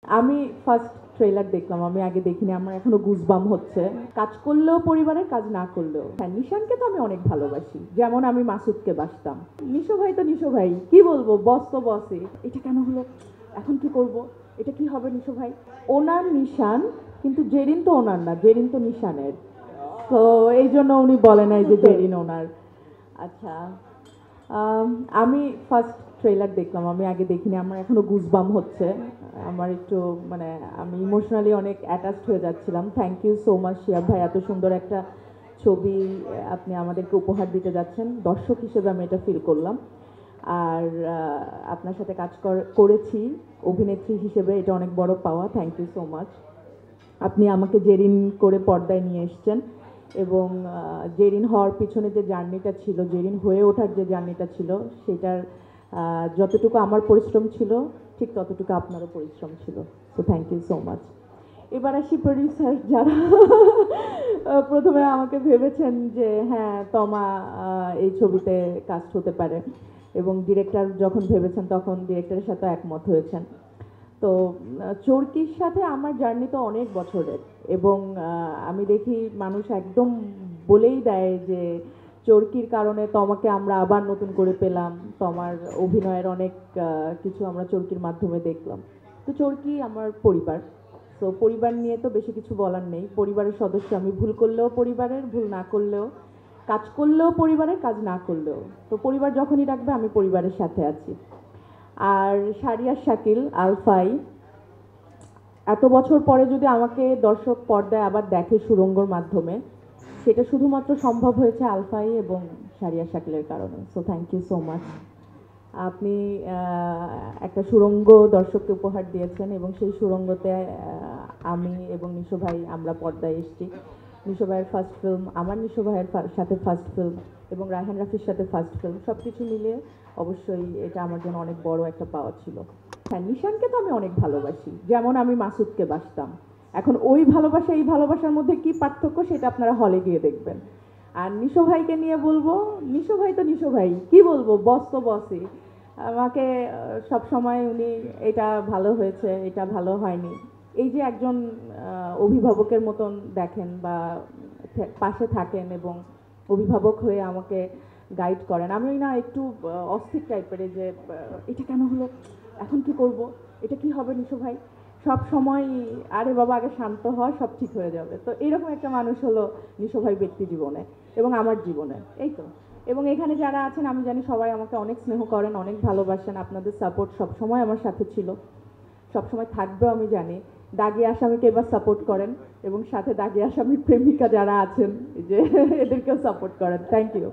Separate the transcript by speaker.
Speaker 1: আমি first trailer দেখলাম, আমি আগে দেখিনি, আমার এখনো গুজবাম হচ্ছে। কাজ করলেও পরিবারের, কাজ না করলেও। হ্যাঁ, নিশানকে তো আমি অনেক ভালোবাসি, যেমন আমি মাসুদকে বাসতাম। নিশো ভাই তো নিশো ভাই, কি বলবো, বস তো বসই। এটা কেন হলো, এখন কি করব, এটা কি হবে নিশো ভাই। ওনার নিশান, কিন্তু জেরিন তো ওনার না, জেরিন তো নিশানের। তো এই জন্য উনি বলে নাই যে জেরিন ওনার। আচ্ছা, আম, আমি ফার্স্ট ট্রেলার দেখলাম, আমি আগে দেখিনি, আমার এখনো গুজবাম হচ্ছে। আমার একটু মানে আমি ইমোশনালি অনেক অ্যাটাচড হয়ে যাচ্ছিলাম। Thank you so much Shiyab ভাই, এত সুন্দর একটা ছবি আপনি আমাদেরকে উপহার দিতে যাচ্ছেন। দর্শক হিসেবে আমি এটা ফিল করলাম। আর আপনার সাথে কাজ করেছি অভিনেত্রী হিসেবে, এটা অনেক বড় পাওয়া। Thank you so much. আপনি আমাকে জেরিন করে পর্দায় নিয়ে এসছেন, এবং জেরিন হওয়ার পিছনে যে জার্নিটা ছিল, জেরিন হয়ে ওঠার যে জার্নিটা ছিল, সেটার যতটুকু আমার পরিশ্রম ছিল, ঠিক ততটুকু আপনারও পরিশ্রম ছিল। So thank you so much. এবার আসি প্রডিউসার যারা প্রথমে আমাকে ভেবেছেন যে হ্যাঁ তমা এই ছবিতে কাস্ট হতে পারে, এবং ডিরেক্টর যখন ভেবেছেন তখন ডিরেক্টরের সাথে একমত হয়েছেন। তো চরকির সাথে আমার জার্নি তো অনেক বছরের, এবং আমি দেখি মানুষ একদম বলেই দেয় যে চরকির কারণে তোমাকে আমরা আবার নতুন করে পেলাম, তোমার অভিনয়ের অনেক কিছু আমরা চরকির মাধ্যমে দেখলাম। তো চরকি আমার পরিবার। তো পরিবার নিয়ে তো বেশি কিছু বলার নেই, পরিবারের সদস্য আমি। ভুল করলেও পরিবারের, ভুল না করলেও, কাজ করলেও পরিবারের, কাজ না করলেও। তো পরিবার যখনই ডাকবে আমি পরিবারের সাথে আছি। আর শারিয়ার শাকিল আলফাই, এত বছর পরে যদি আমাকে দর্শক পর্দায় আবার দেখে সুরঙ্গর মাধ্যমে, সেটা শুধুমাত্র সম্ভব হয়েছে আলফাই এবং শারিয়া শাকিলের কারণে। So thank you so much. আপনি একটা সুরঙ্গ দর্শককে উপহার দিয়েছেন, এবং সেই সুরঙ্গতে আমি এবং নিশো ভাই আমরা পর্দায় এসেছি। নিশো ভাইয়ের ফার্স্ট ফিল্ম, আমার নিশো ভাইয়ের সাথে ফার্স্ট ফিল্ম, এবং রায়হান রাফির সাথে ফার্স্ট ফিল্ম, সব কিছু মিলিয়ে অবশ্যই এটা আমার জন্য অনেক বড় একটা পাওয়া ছিল। হ্যাঁ, নিশানকে তো আমি অনেক ভালোবাসি, যেমন আমি মাসুদকে বাসতাম। এখন ওই ভালোবাসা এই ভালোবাসার মধ্যে কি পার্থক্য, সেটা আপনারা হলে গিয়ে দেখবেন। আর নিশো ভাইকে নিয়ে বলবো, নিশো ভাই তো নিশো ভাই, কি বলবো, বস তো বসই। আমাকে সব সময় উনি এটা ভালো হয়েছে, এটা ভালো হয়নি, এই যে একজন অভিভাবকের মতন দেখেন, বা পাশে থাকেন, এবং অভিভাবক হয়ে আমাকে গাইড করেন। আমি না একটু অস্থির টাইপের, যে এটা কেন হলো, এখন কি করব, এটা কি হবে নিশো ভাই, সব সময় আরে বাবা আগে শান্ত হওয়া, সব ঠিক হয়ে যাবে। তো এরকম একটা মানুষ হলো নিশো ভাই ব্যক্তি জীবনে এবং আমার জীবনে, এই তো। এবং এখানে যারা আছেন আমি জানি সবাই আমাকে অনেক স্নেহ করেন, অনেক ভালোবাসেন। আপনাদের সাপোর্ট সবসময় আমার সাথে ছিল, সবসময় থাকবেও আমি জানি। দাগি আসামিকে এবার সাপোর্ট করেন, এবং সাথে দাগি আসামির প্রেমিকা যারা আছেন, যে এদেরকেও সাপোর্ট করেন। Thank you.